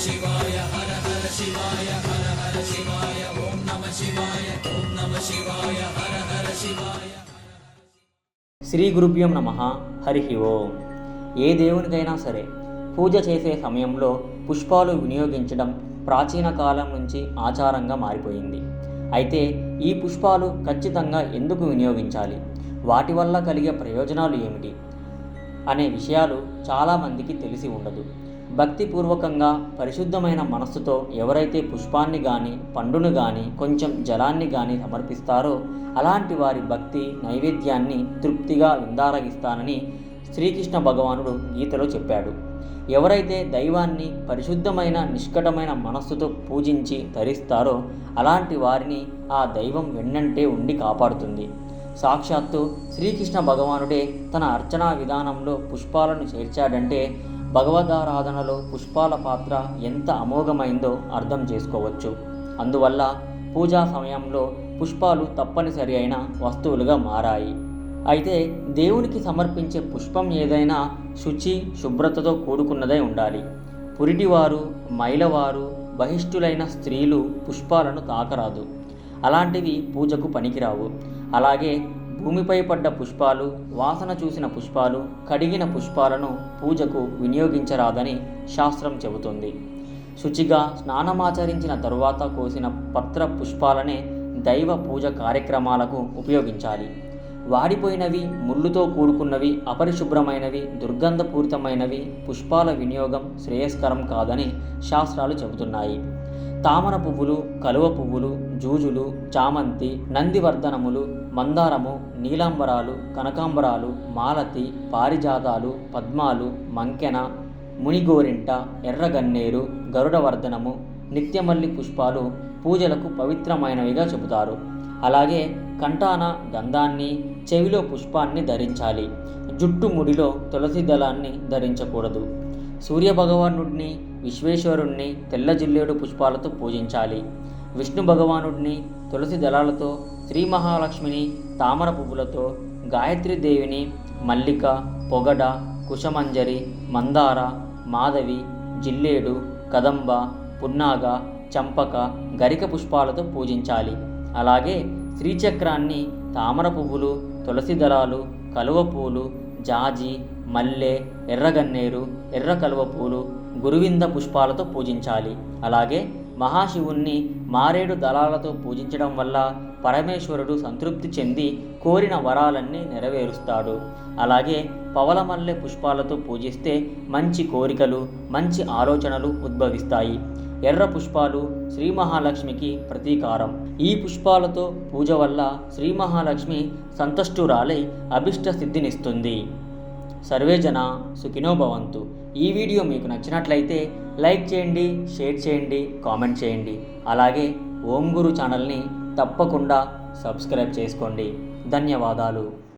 శివాయ హర హర శివాయ హర హర శివాయ ఓం నమ శివాయ ఓం నమ శివాయ హర హర శివాయ. శ్రీ గురుభ్యం నమః. హరి ఓం. ఏ దేవునికైనా సరే పూజ చేసే సమయంలో పుష్పాలు వినియోగించడం ప్రాచీన కాలం నుంచి ఆచారంగా మారిపోయింది. అయితే ఈ పుష్పాలు ఖచ్చితంగా ఎందుకు వినియోగించాలి, వాటి వల్ల కలిగే ప్రయోజనాలు ఏమిటి అనే విషయాలు చాలామందికి తెలిసి ఉండదు. భక్తిపూర్వకంగా పరిశుద్ధమైన మనస్సుతో ఎవరైతే పుష్పాన్ని కానీ పండును కానీ కొంచెం జలాన్ని కానీ సమర్పిస్తారో అలాంటి వారి భక్తి నైవేద్యాన్ని తృప్తిగా విందారగిస్తానని శ్రీకృష్ణ భగవానుడు గీతలో చెప్పాడు. ఎవరైతే దైవాన్ని పరిశుద్ధమైన నిష్కటమైన మనస్సుతో పూజించి ధరిస్తారో అలాంటి వారిని ఆ దైవం వెన్నంటే ఉండి కాపాడుతుంది. సాక్షాత్తు శ్రీకృష్ణ భగవానుడే తన అర్చనా విధానంలో పుష్పాలను చేర్చాడంటే భగవదారాధనలో పుష్పాల పాత్ర ఎంత అమోఘమైందో అర్థం చేసుకోవచ్చు. అందువల్ల పూజా సమయంలో పుష్పాలు తప్పనిసరి అయిన వస్తువులుగా మారాయి. అయితే దేవునికి సమర్పించే పుష్పం ఏదైనా శుచి శుభ్రతతో కూడుకున్నదై ఉండాలి. పురిటివారు మైలవారు బహిష్ఠులైన స్త్రీలు పుష్పాలను తాకరాదు. అలాంటివి పూజకు పనికిరావు. అలాగే భూమిపై పడ్డ పుష్పాలు, వాసన చూసిన పుష్పాలు, కడిగిన పుష్పాలను పూజకు వినియోగించరాదని శాస్త్రం చెబుతుంది. శుచిగా స్నానమాచరించిన తరువాత కోసిన పత్ర పుష్పాలనే దైవ పూజ కార్యక్రమాలకు ఉపయోగించాలి. వాడిపోయినవి, ముళ్ళుతో కూడుకున్నవి, అపరిశుభ్రమైనవి, దుర్గంధపూరితమైనవి పుష్పాల వినియోగం శ్రేయస్కరం కాదని శాస్త్రాలు చెబుతున్నాయి. తామర పువ్వులు, కలువ పువ్వులు, జూజులు, చామంతి, నందివర్ధనములు, మందారము, నీలాంబరాలు, కనకాంబరాలు, మాలతి, పారిజాతాలు, పద్మాలు, మంకెన, మునిగోరింట, ఎర్రగన్నేరు, గరుడవర్ధనము, నిత్యమల్లి పుష్పాలు పూజలకు పవిత్రమైనవిగా చెబుతారు. అలాగే కంఠాన గంధాన్ని, చెవిలో పుష్పాన్ని ధరించాలి. జుట్టు ముడిలో తులసి దళాన్ని ధరించకూడదు. సూర్యభగవానుడిని, విశ్వేశ్వరుణ్ణి తెల్ల జిల్లేడు పుష్పాలతో పూజించాలి. విష్ణు భగవానుడిని తులసి దళాలతో, శ్రీ మహాలక్ష్మిని తామర పువ్వులతో, గాయత్రీదేవిని మల్లిక, పొగడ, కుశమంజరి, మందార, మాధవి, జిల్లేడు, కదంబ, పున్నాగ, చంపక, గరిక పుష్పాలతో పూజించాలి. అలాగే శ్రీచక్రాన్ని తామర పువ్వులు, తులసి దళాలు, కలువ పూలు, జాజి, మల్లె, ఎర్రగన్నేరు, ఎర్ర కలువ పూలు, గురువింద పుష్పాలతో పూజించాలి. అలాగే మహాశివుణ్ణి మారేడు దళాలతో పూజించడం వల్ల పరమేశ్వరుడు సంతృప్తి చెంది కోరిన వరాలన్నీ నెరవేరుస్తాడు. అలాగే పవళమల్లె పుష్పాలతో పూజిస్తే మంచి కోరికలు, మంచి ఆలోచనలు ఉద్భవిస్తాయి. ఎర్ర పుష్పాలు శ్రీ మహాలక్ష్మికి ప్రతీకారం. ఈ పుష్పాలతో పూజ వల్ల శ్రీ మహాలక్ష్మి సంతుష్టురాలై అభిష్ట సిద్ధినిస్తుంది. సర్వే జన సుఖినో భవంతు. ఈ వీడియో మీకు నచ్చినట్లయితే లైక్ చేయండి, షేర్ చేయండి, కామెంట్ చేయండి. అలాగే ఓం గురు ఛానల్ని తప్పకుండా సబ్స్క్రైబ్ చేసుకోండి. ధన్యవాదాలు.